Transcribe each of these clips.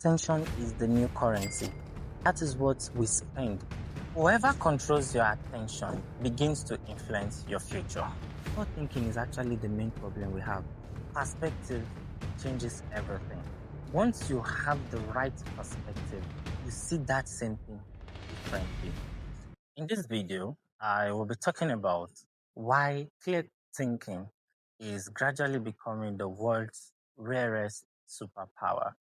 Attention is the new currency. That is what we spend. Whoever controls your attention begins to influence your future. Thought thinking is actually the main problem we have. Perspective changes everything. Once you have the right perspective, you see that same thing differently. In this video, I will be talking about why clear thinking is gradually becoming the world's rarest superpower.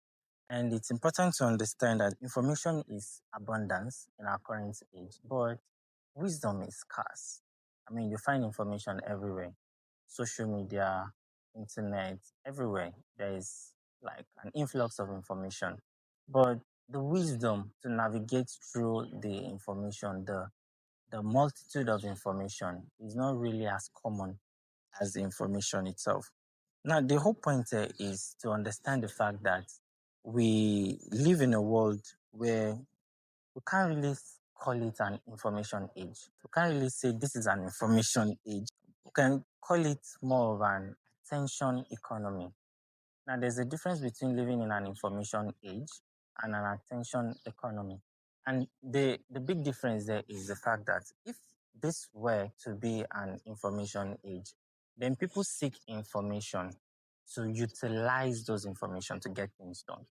And it's important to understand that information is abundance in our current age, but wisdom is scarce. I mean, you find information everywhere, social media, internet, everywhere. There is like an influx of information, but the wisdom to navigate through the information, the multitude of information is not really as common as the information itself. Now, the whole point here is to understand the fact that we live in a world where we can't really call it an information age. We can't really say this is an information age. We can call it more of an attention economy. Now, there's a difference between living in an information age and an attention economy. And the big difference there is the fact that if this were to be an information age, then people seek information to utilize those information to get things done.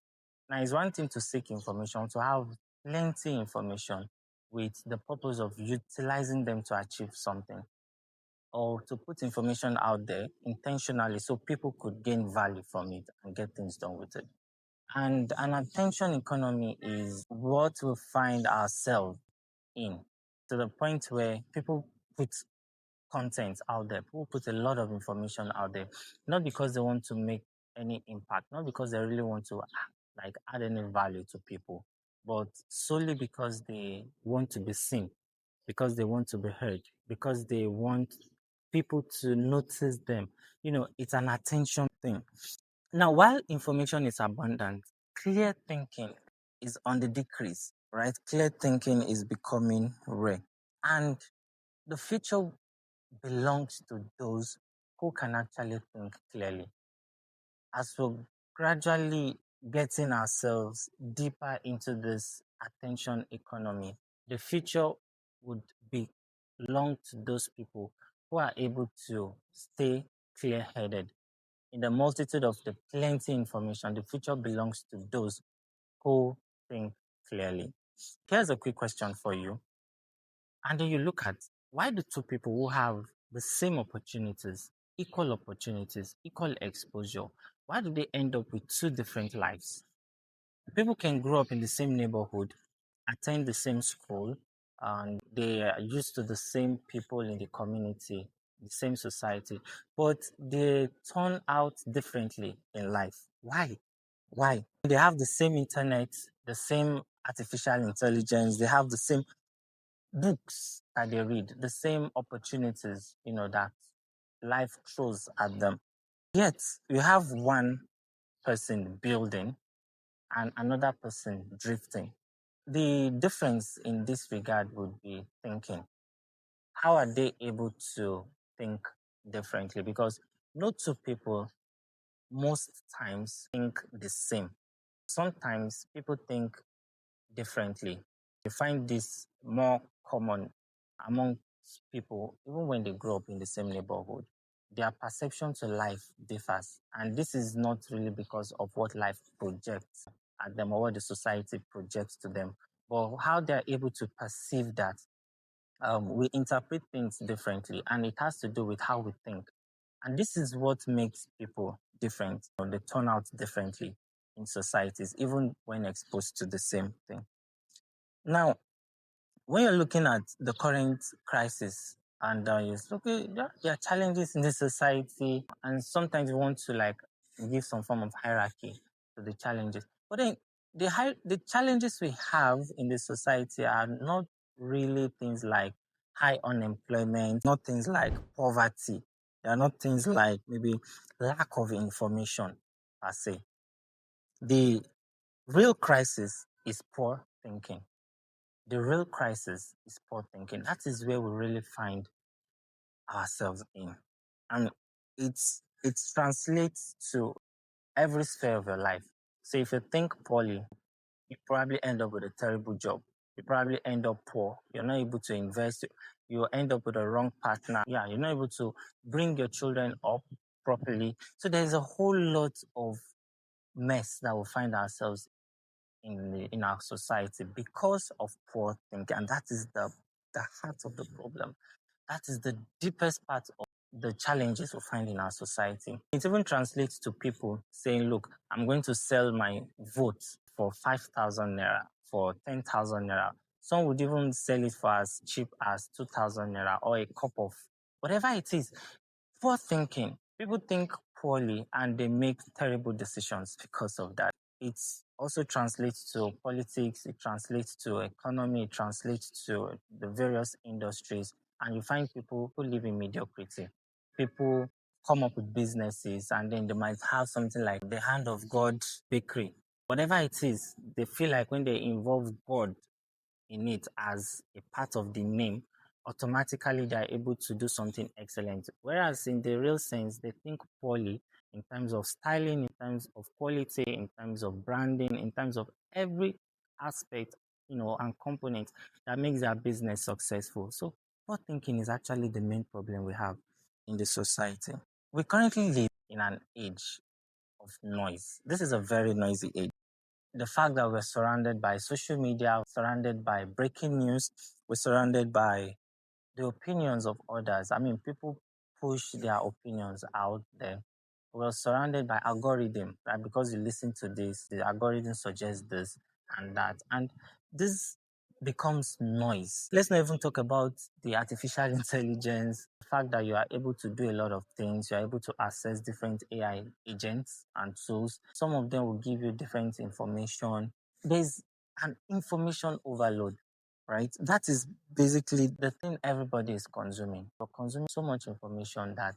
Now, it's one thing to seek information, to have plenty information with the purpose of utilizing them to achieve something or to put information out there intentionally so people could gain value from it and get things done with it. And an attention economy is what we find ourselves in, to the point where people put content out there, people put a lot of information out there, not because they want to make any impact, not because they really want to like add any value to people, but solely because they want to be seen, because they want to be heard, because they want people to notice them. It's an attention thing. Now, while information is abundant, clear thinking is on the decrease, right? Clear thinking is becoming rare. And the future belongs to those who can actually think clearly. As we're gradually getting ourselves deeper into this attention economy, the future would belong to those people who are able to stay clear headed. In the multitude of the plenty information, the future belongs to those who think clearly. Here's a quick question for you. And then you look at, why do two people who have the same opportunities, equal exposure, why do they end up with two different lives? People can grow up in the same neighborhood, attend the same school, and they are used to the same people in the community, the same society, but they turn out differently in life. Why? Why? They have the same internet, the same artificial intelligence, they have the same books that they read, the same opportunities, that life throws at them. Yet you have one person building and another person drifting. The difference in this regard would be thinking. How are they able to think differently? Because no two people most times think the same. Sometimes people think differently. You find this more common among people, even when they grow up in the same neighborhood. Their perception to life differs. And this is not really because of what life projects at them or what the society projects to them, but how they're able to perceive that. We interpret things differently, and it has to do with how we think. And this is what makes people different. They turn out differently in societies, even when exposed to the same thing. Now, when you're looking at the current crisis and you look at there are challenges in the society, and sometimes you want to like give some form of hierarchy to the challenges. But then the challenges we have in the society are not really things like high unemployment, not things like poverty. They are not things like maybe lack of information per se. The real crisis is poor thinking. The real crisis is poor thinking. That is where we really find ourselves in. And it translates to every sphere of your life. So if you think poorly, you probably end up with a terrible job. You probably end up poor. You're not able to invest. You end up with a wrong partner. Yeah, you're not able to bring your children up properly. So there's a whole lot of mess that we find ourselves in our society because of poor thinking, and that is the heart of the problem. That is the deepest part of the challenges we find in our society. It even translates to people saying, look, I'm going to sell my vote for 5,000 naira, for 10,000 naira. Some would even sell it for as cheap as 2,000 naira or a cup of whatever it is. Poor thinking. People think poorly and they make terrible decisions because of that. It also translates to politics, it translates to economy, it translates to the various industries. And you find people who live in mediocrity. People come up with businesses and then they might have something like the hand of God bakery. Whatever it is, they feel like when they involve God in it as a part of the name, automatically they're able to do something excellent. Whereas in the real sense, they think poorly in terms of styling, in terms of quality, in terms of branding, in terms of every aspect, and component that makes their business successful. So poor thinking is actually the main problem we have in the society. We currently live in an age of noise. This is a very noisy age. The fact that we're surrounded by social media, surrounded by breaking news, we're surrounded by the opinions of others. I mean, people push their opinions out there. We're surrounded by algorithm, right? Because you listen to this, the algorithm suggests this and that. And this becomes noise. Let's not even talk about the artificial intelligence, the fact that you are able to do a lot of things, you're able to access different AI agents and tools. Some of them will give you different information. There's an information overload, right? That is basically the thing everybody is consuming. We're consuming so much information that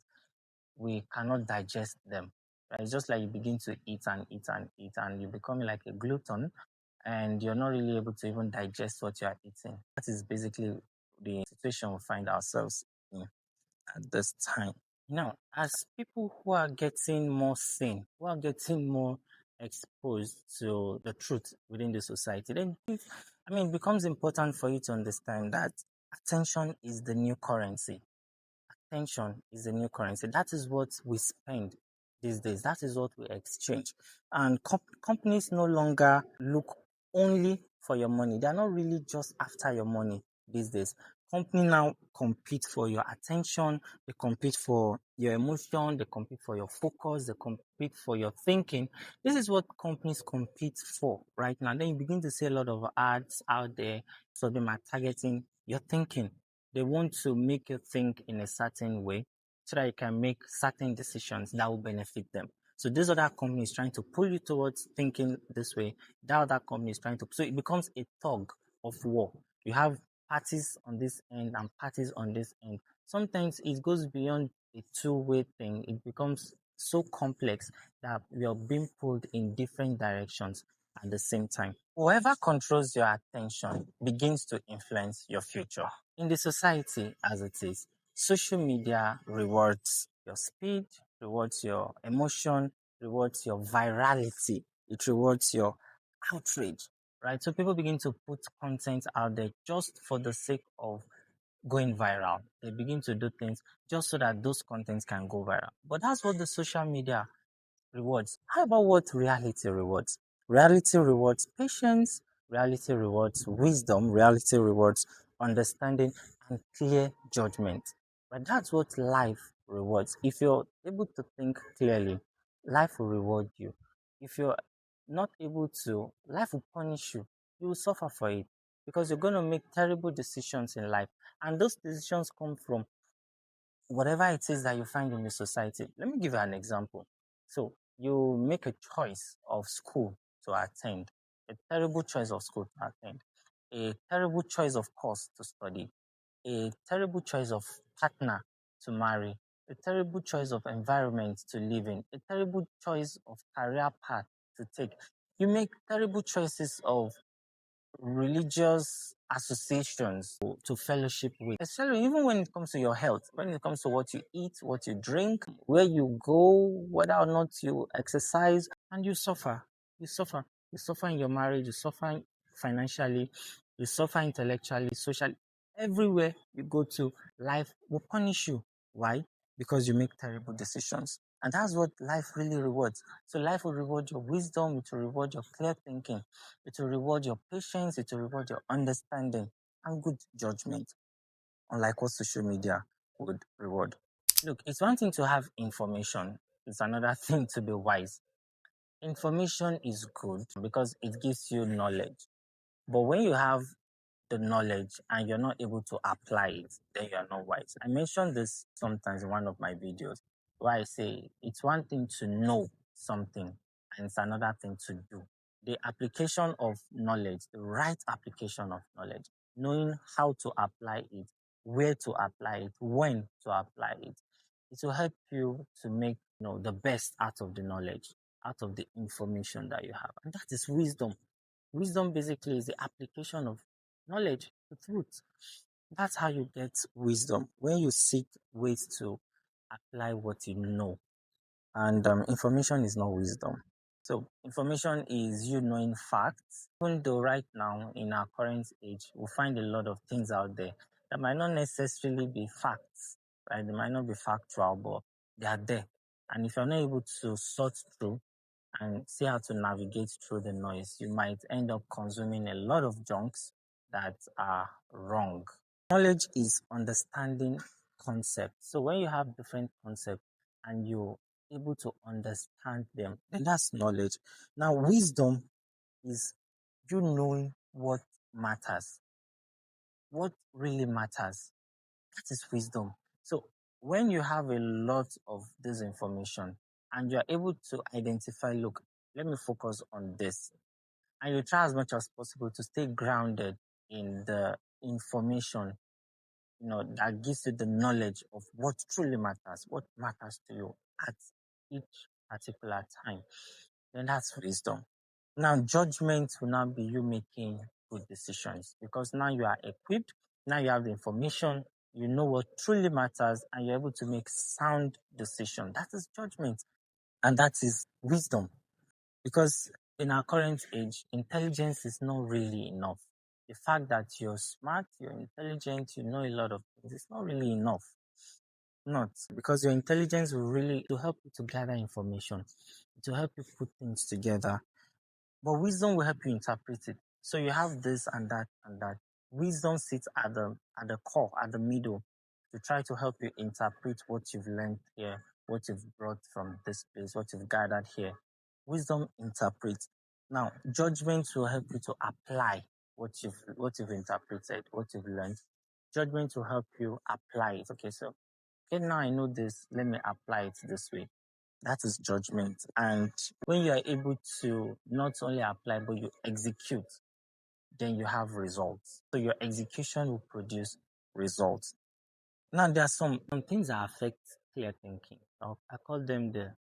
we cannot digest them. Right? It's just like you begin to eat and eat and eat, and you become like a glutton, and you're not really able to even digest what you are eating. That is basically the situation we find ourselves in at this time. Now, as people who are getting more sane, who are getting more exposed to the truth within the society, then it becomes important for you to understand that attention is the new currency. Attention is the new currency. That is what we spend these days. That is what we exchange. And companies no longer look only for your money. They are not really just after your money these days. Companies now compete for your attention. They compete for your emotion. They compete for your focus. They compete for your thinking. This is what companies compete for right now. Then you begin to see a lot of ads out there. So they are targeting your thinking. They want to make you think in a certain way so that you can make certain decisions that will benefit them. So this other company is trying to pull you towards thinking this way. That other company is trying to. So it becomes a tug of war. You have parties on this end and parties on this end. Sometimes it goes beyond a two-way thing. It becomes so complex that we are being pulled in different directions at the same time. Whoever controls your attention begins to influence your future. In the society as it is, social media rewards your speed, rewards your emotion, rewards your virality, it rewards your outrage, right? So people begin to put content out there just for the sake of going viral. They begin to do things just so that those contents can go viral. But that's what the social media rewards. How about what reality rewards? Reality rewards patience, reality rewards wisdom, reality rewards understanding and clear judgment. But that's what life rewards. If you're able to think clearly, life will reward you. If you're not able to, life will punish you. You will suffer for it because you're going to make terrible decisions in life. And those decisions come from whatever it is that you find in the society. Let me give you an example. So you make a choice of school to attend, a terrible choice of school to attend, a terrible choice of course to study, a terrible choice of partner to marry, a terrible choice of environment to live in, a terrible choice of career path to take. You make terrible choices of religious associations to fellowship with. Especially even when it comes to your health, when it comes to what you eat, what you drink, where you go, whether or not you exercise, and you suffer. You suffer. You suffer in your marriage, you suffer financially, you suffer intellectually, socially. Everywhere you go to, life will punish you. Why? Because you make terrible decisions. And that's what life really rewards. So life will reward your wisdom, it will reward your clear thinking, it will reward your patience, it will reward your understanding and good judgment, unlike what social media would reward. Look, it's one thing to have information, it's another thing to be wise. Information is good because it gives you knowledge. But when you have the knowledge and you're not able to apply it, then you're not wise. I mentioned this sometimes in one of my videos where I say it's one thing to know something and it's another thing to do. The application of knowledge, the right application of knowledge, knowing how to apply it, where to apply it, when to apply it, it will help you to make the best out of the knowledge, out of the information that you have. And that is wisdom. Wisdom basically is the application of knowledge to truth. That's how you get wisdom when you seek ways to apply what you know. And information is not wisdom. So information is you knowing facts. Even though right now in our current age, we find a lot of things out there that might not necessarily be facts, right? They might not be factual, but they are there. And if you're not able to sort through and see how to navigate through the noise, you might end up consuming a lot of junks that are wrong. Knowledge is understanding concepts. So when you have different concepts and you're able to understand them, then that's knowledge. Now, wisdom is you knowing what matters, what really matters. That is wisdom. So when you have a lot of this information and you're able to identify, look, let me focus on this. And you try as much as possible to stay grounded in the information, that gives you the knowledge of what truly matters, what matters to you at each particular time. Then that's wisdom. Now, judgment will now be you making good decisions because now you are equipped, now you have the information, you know what truly matters, and you're able to make sound decisions. That is judgment, and that is wisdom. Because in our current age, intelligence is not really enough. The fact that you're smart, you're intelligent, you know a lot of things, it's not really enough. Not because your intelligence will really to help you to gather information, to help you put things together. But wisdom will help you interpret it. So you have this and that and that. Wisdom sits at the core, at the middle, to try to help you interpret what you've learned here, what you've brought from this place, what you've gathered here. Wisdom interprets. Now, judgment will help you to apply what you've interpreted, what you've learned. Judgment will help you apply it. Okay, so okay, now I know this, let me apply it this way. That is judgment. And when you are able to not only apply, but you execute, then you have results. So your execution will produce results. Now, there are some things that affect clear thinking. I call them the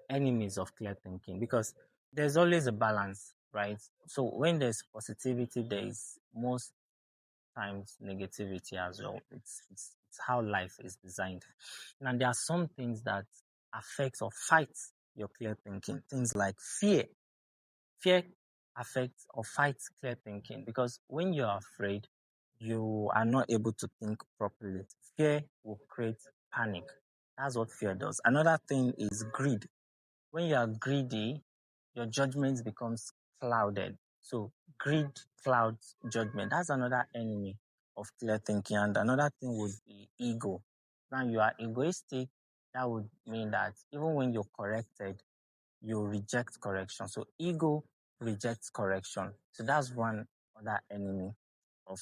enemies of clear thinking because there's always a balance, right? So when there's positivity, there is most times negativity as well. It's how life is designed. And there are some things that affect or fight your clear thinking. Things like fear. Fear affects or fights clear thinking because when you're afraid, you are not able to think properly. Fear will create panic. That's what fear does. Another thing is greed. When you are greedy, your judgment becomes clouded. So greed clouds judgment. That's another enemy of clear thinking. And another thing would be ego. Now you are egoistic. That would mean that even when you're corrected, you reject correction. So ego rejects correction. So that's one other enemy of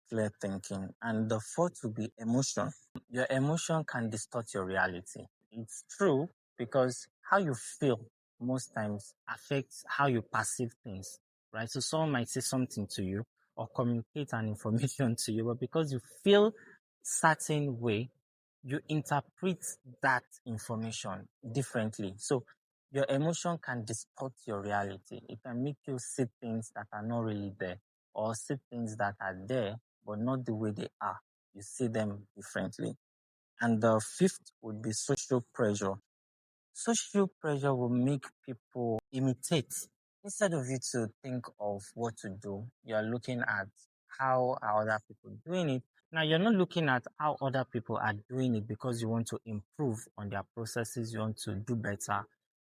clear thinking. And the fourth would be emotion. Your emotion can distort your reality. It's true because how you feel most times affects how you perceive things, right? So someone might say something to you or communicate an information to you, but because you feel certain way, you interpret that information differently. So your emotion can distort your reality. It can make you see things that are not really there or see things that are there but not the way they are. You see them differently. And the fifth would be social pressure. Social pressure will make people imitate. Instead of you to think of what to do, you're looking at how are other people doing it. Now, you're not looking at how other people are doing it because you want to improve on their processes, you want to do better,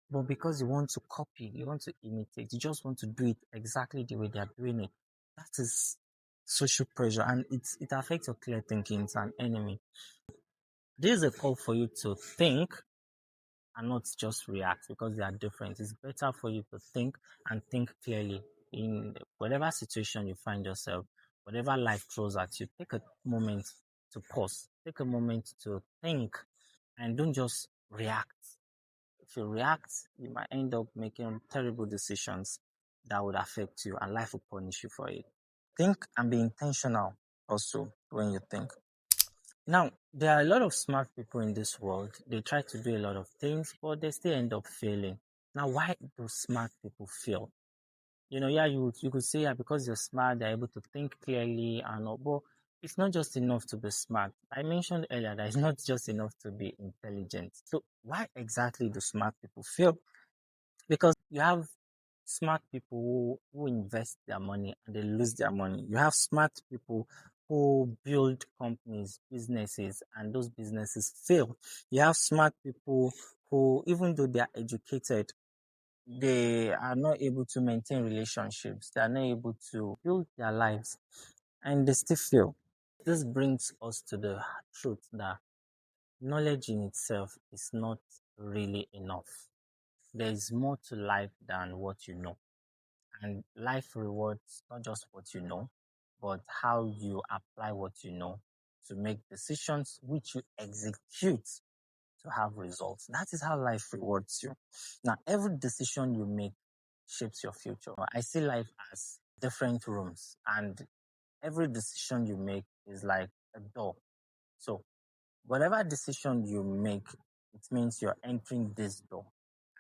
but because you want to copy, you want to imitate, you just want to do it exactly the way they are doing it. That is social pressure, and it affects your clear thinking. It's an enemy. This is a call for you to think and not just react because they are different. It's better for you to think and think clearly in whatever situation you find yourself, whatever life throws at you. Take a moment to pause, take a moment to think, and don't just react. If you react, you might end up making terrible decisions that would affect you, and life will punish you for it. Think and be intentional also when you think. Now, there are a lot of smart people in this world. They try to do a lot of things, but they still end up failing. Now, why do smart people fail? Yeah, you could say, yeah, because you're smart, they're able to think clearly and all, but it's not just enough to be smart. I mentioned earlier that it's not just enough to be intelligent. So why exactly do smart people fail? Because you have smart people who invest their money and they lose their money. You have smart people who build companies, businesses, and those businesses fail. You have smart people who, even though they are educated, they are not able to maintain relationships, they are not able to build their lives, and they still fail. This brings us to the truth that knowledge in itself is not really enough. There is more to life than what you know. And life rewards not just what you know, but how you apply what you know to make decisions which you execute to have results. That is how life rewards you. Now, every decision you make shapes your future. I see life as different rooms, and every decision you make is like a door. So, whatever decision you make, it means you're entering this door.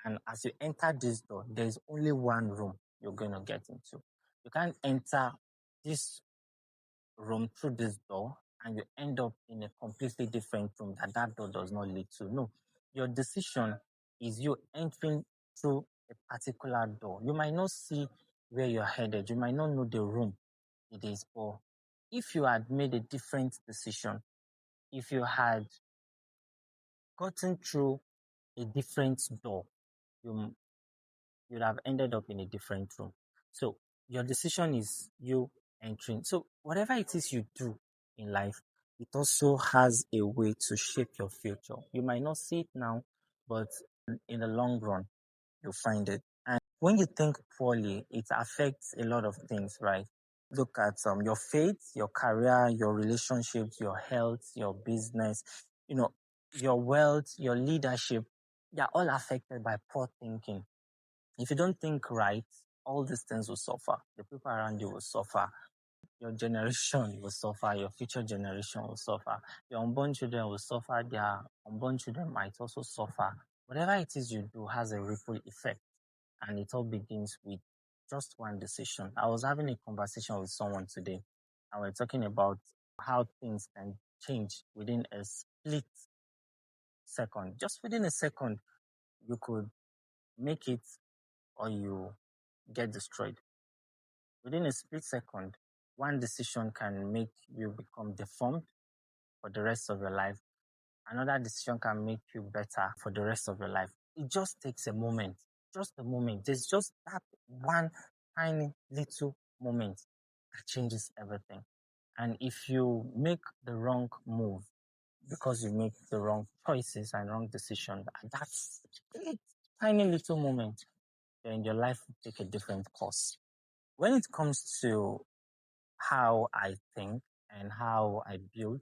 And as you enter this door, there's only one room you're going to get into. You can't enter this room through this door and you end up in a completely different room that door does not lead to. No, your decision is you entering through a particular door. You might not see where you're headed, you might not know the room it is, but if you had made a different decision, if you had gotten through a different door, you you'd have ended up in a different room. So your decision is you entering. So whatever it is you do in life, it also has a way to shape your future. You might not see it now, but in the long run, you'll find it. And when you think poorly, it affects a lot of things, right? Look at your faith, your career, your relationships, your health, your business, your wealth, your leadership. They're all affected by poor thinking. If you don't think right, all these things will suffer. The people around you will suffer. Your generation will suffer. Your future generation will suffer. Your unborn children will suffer. Their unborn children might also suffer. Whatever it is you do has a ripple effect. And it all begins with just one decision. I was having a conversation with someone today, and we're talking about how things can change within a split second. Just within a second, you could make it or you get destroyed. Within a split second, one decision can make you become deformed for the rest of your life. Another decision can make you better for the rest of your life. It just takes a moment, just a moment. There's just that one tiny little moment that changes everything. And if you make the wrong move because you make the wrong choices and wrong decisions, that's a tiny little moment, then your life will take a different course. When it comes to how I think and how I build,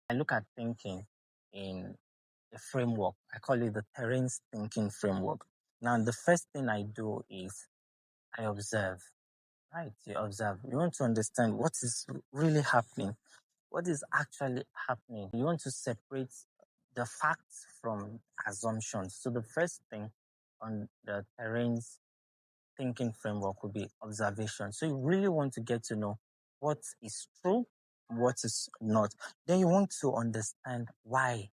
I look at thinking in a framework. I call it the Terainz Thinking Framework. Now, the first thing I do is I observe, right? You observe. You want to understand what is really happening, what is actually happening. You want to separate the facts from assumptions. So, the first thing on the Terainz thinking framework would be observation. So you really want to get to know what is true, what is not. Then you want to understand why.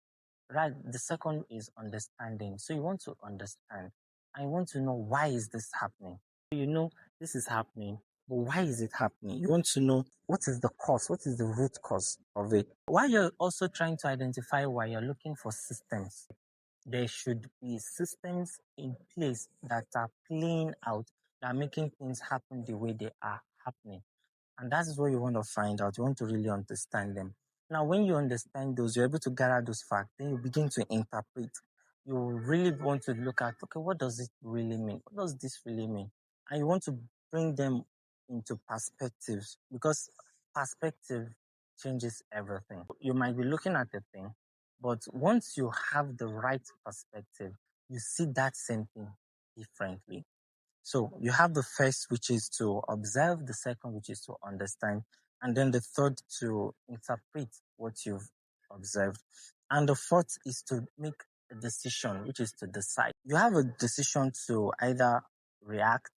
Right. The second is understanding. So you want to understand. I want to know why is this happening. You know this is happening, but why is it happening? You want to know what is the cause, what is the root cause of it. While you're also trying to identify why, you're looking for systems. There should be systems in place that are playing out, that are making things happen the way they are happening. And that is what you want to find out. You want to really understand them. Now, when you understand those, you're able to gather those facts, then you begin to interpret. You really want to look at, okay, what does it really mean? What does this really mean? And you want to bring them into perspectives, because perspective changes everything. You might be looking at a thing, but once you have the right perspective, you see that same thing differently. So you have the first, which is to observe, the second, which is to understand, and then the third, to interpret what you've observed. And the fourth is to make a decision, which is to decide. You have a decision to either react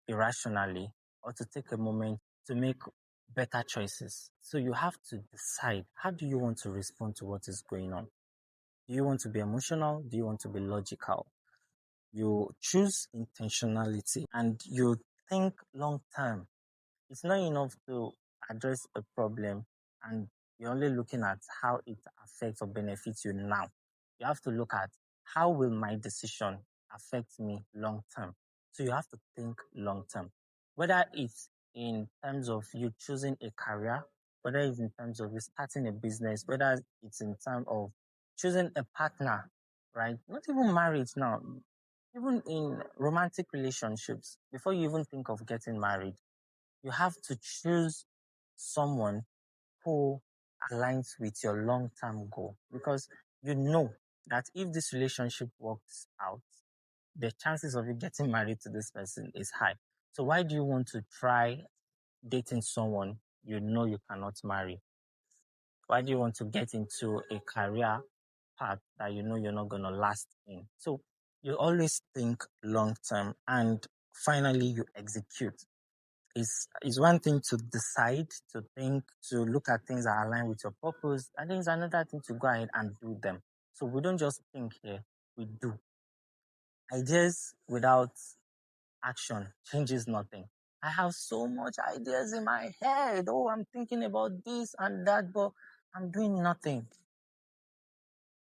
irrationally or to take a moment to make better choices. So you have to decide, how do you want to respond to what is going on? Do you want to be emotional? Do you want to be logical? You choose intentionality and you think long term. It's not enough to address a problem and you're only looking at how it affects or benefits you now. You have to look at, how will my decision affect me long term? So you have to think long term. Whether it's in terms of you choosing a career, whether it's in terms of you starting a business, whether it's in terms of choosing a partner, right? Not even marriage now, even in romantic relationships, before you even think of getting married, you have to choose someone who aligns with your long term goal, because you know that if this relationship works out, the chances of you getting married to this person is high. So, why do you want to try dating someone you know you cannot marry? Why do you want to get into a career path that you know you're not going to last in? So, you always think long term and finally you execute. Is one thing to decide, to think, to look at things that align with your purpose. I think it's another thing to go ahead and do them. So we don't just think here, we do. Ideas without action changes nothing. I have so much ideas in my head. Oh, I'm thinking about this and that, but I'm doing nothing.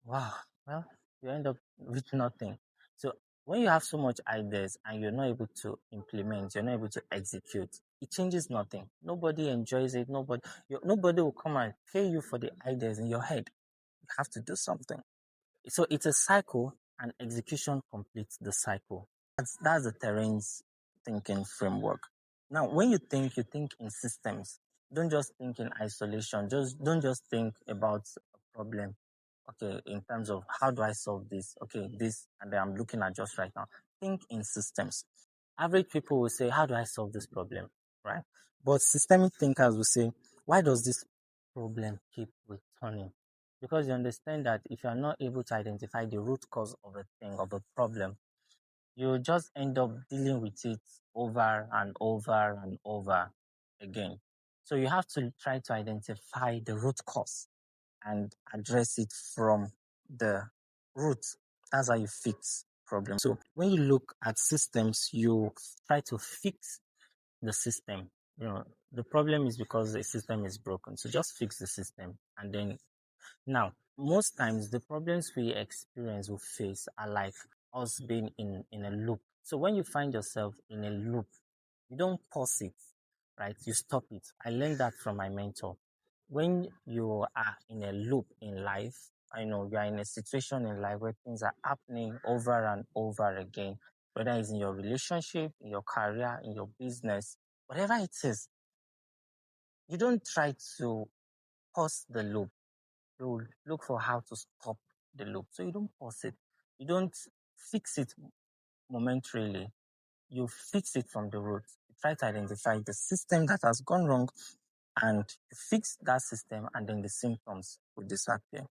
Wow. Well, you end up with nothing. So when you have so much ideas and you're not able to implement, you're not able to execute, it changes nothing. Nobody enjoys it. Nobody will come and pay you for the ideas in your head. You have to do something. So it's a cycle, and execution completes the cycle. That's the Terainz Thinking Framework. Now, when you think in systems. Don't just think in isolation. Just don't just think about a problem. Okay, in terms of how do I solve this? Okay, this and then I'm looking at just right now. Think in systems. Average people will say, how do I solve this problem? Right? But systemic thinkers will say, why does this problem keep returning? Because you understand that if you are not able to identify the root cause of a thing, of a problem, you just end up dealing with it over and over and over again. So you have to try to identify the root cause and address it from the root. That's how you fix problems. So when you look at systems, you try to fix the system. The problem is because the system is broken. So just fix the system. And then now, most times the problems we experience or face are like us being in a loop. So when you find yourself in a loop, you don't pause it, right? You stop it. I learned that from my mentor. When you are in a loop in life, I know you are in a situation in life where things are happening over and over again, whether it's in your relationship, in your career, in your business, whatever it is, you don't try to pause the loop. You look for how to stop the loop. So you don't pause it. You don't fix it momentarily. You fix it from the root. You try to identify the system that has gone wrong and you fix that system, and then the symptoms will disappear.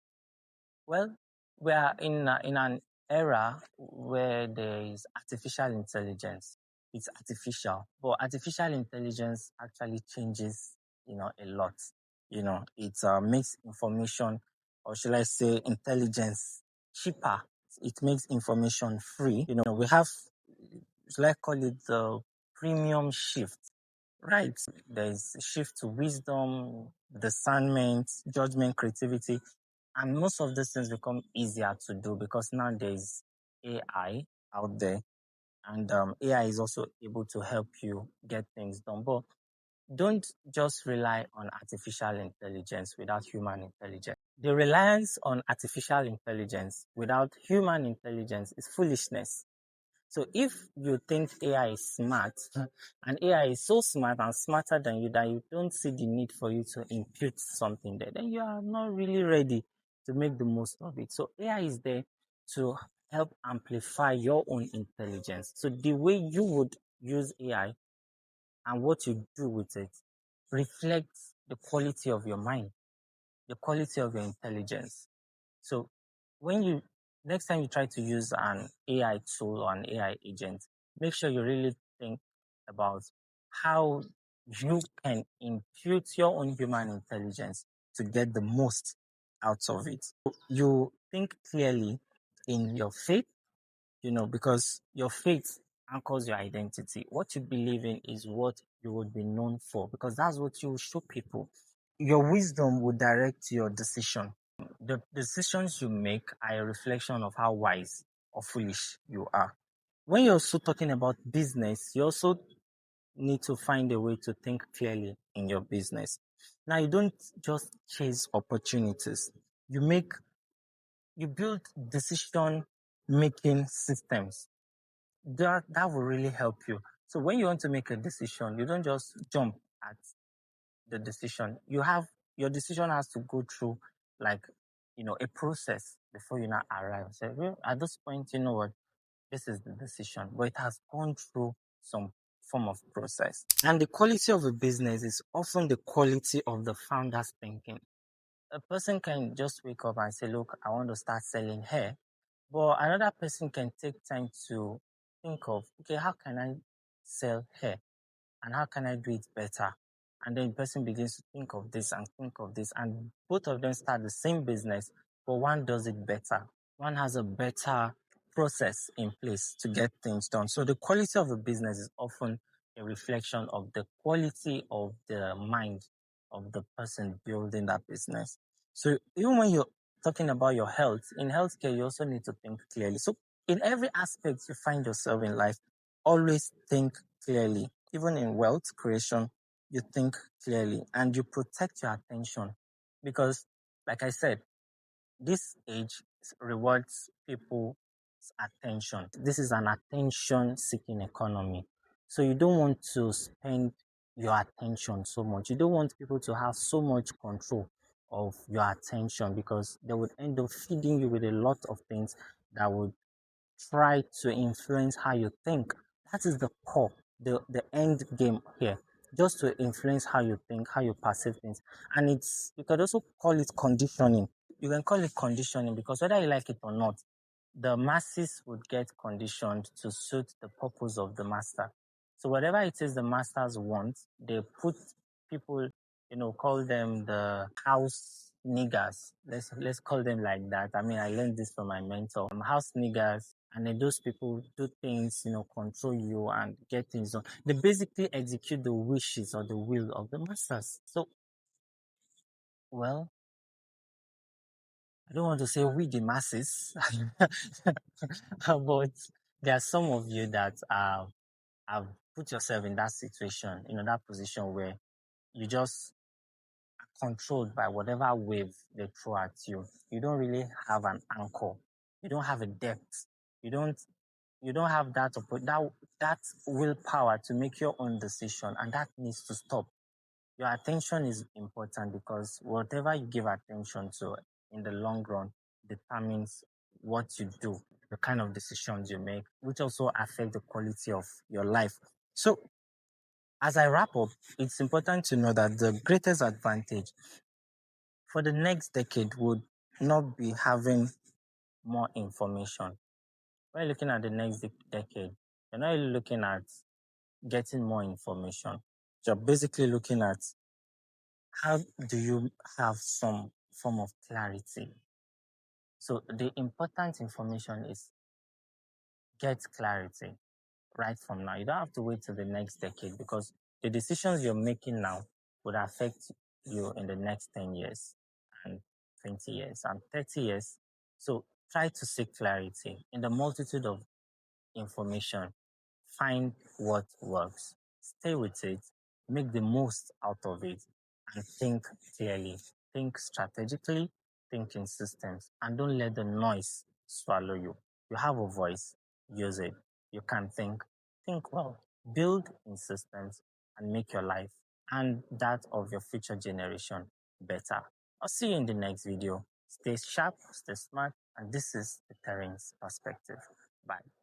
Well, we are in an era where there is artificial intelligence. It's artificial, but artificial intelligence actually changes, a lot. It makes information, or should I say, intelligence cheaper. It makes information free. We have should I call it the premium shift, right? There's a shift to wisdom, discernment, judgment, creativity, and most of these things become easier to do because now there's AI out there, and AI is also able to help you get things done. But don't just rely on artificial intelligence without human intelligence. The reliance on artificial intelligence without human intelligence is foolishness. So if you think AI is smart and AI is so smart and smarter than you that you don't see the need for you to impute something there, then you are not really ready to make the most of it. So AI is there to help amplify your own intelligence. So the way you would use AI and what you do with it reflects the quality of your mind, the quality of your intelligence. So when you next time you try to use an AI tool or an AI agent, make sure you really think about how you can impute your own human intelligence to get the most out of it. You think clearly in your faith, because your faith anchors your identity. What you believe in is what you would be known for because that's what you show people. Your wisdom will direct your decision. The decisions you make are a reflection of how wise or foolish you are. When you're also talking about business, you also need to find a way to think clearly in your business. Now, you don't just chase opportunities. You build decision making systems. That will really help you. So when you want to make a decision, you don't just jump at the decision. Your decision has to go through like a process before you now arrive. So well, at this point, you know what, this is the decision, but it has gone through some form of process. And the quality of a business is often the quality of the founder's thinking. A person can just wake up and say, look, I want to start selling hair. But another person can take time to think of, okay, how can I sell hair? And how can I do it better? And then the person begins to think of this, and both of them start the same business, but one does it better. One has a better process in place to get things done. So the quality of a business is often a reflection of the quality of the mind of the person building that business. So even when you're talking about your health, in healthcare, you also need to think clearly. So in every aspect you find yourself in life, always think clearly. Even in wealth creation, you think clearly and you protect your attention because, like I said, this age rewards people's attention. This is an attention seeking economy. So you don't want to spend your attention so much. You don't want people to have so much control of your attention because they would end up feeding you with a lot of things that would try to influence how you think. That is the core, the end game here. Just to influence how you think, how you perceive things. And you could also call it conditioning. You can call it conditioning because whether you like it or not, the masses would get conditioned to suit the purpose of the master. So whatever it is the masters want, they put people, call them the house niggers. Let's call them like that. I mean, I learned this from my mentor. House niggers, and then those people do things, control you and get things done. They basically execute the wishes or the will of the masters. So, well, I don't want to say we the masses, but there are some of you that have put yourself in that situation, that position where you just are controlled by whatever wave they throw at you. You don't really have an anchor. You don't have a depth. You don't you don't have that willpower to make your own decision, and that needs to stop. Your attention is important because whatever you give attention to in the long run determines what you do, the kind of decisions you make, which also affect the quality of your life. So as I wrap up, it's important to know that the greatest advantage for the next decade would not be having more information. When you're looking at the next decade, you're not really looking at getting more information. You're basically looking at how do you have some form of clarity. So the important information is get clarity. right from now. You don't have to wait till the next decade because the decisions you're making now would affect you in the next 10 years and 20 years and 30 years. So try to seek clarity in the multitude of information. Find what works, stay with it, make the most out of it, and think clearly. Think strategically, think in systems, and don't let the noise swallow you. You have a voice, use it. You can think well. Build in systems and make your life and that of your future generation better. I'll see you in the next video. Stay sharp, stay smart, and this is the Terainz perspective. Bye.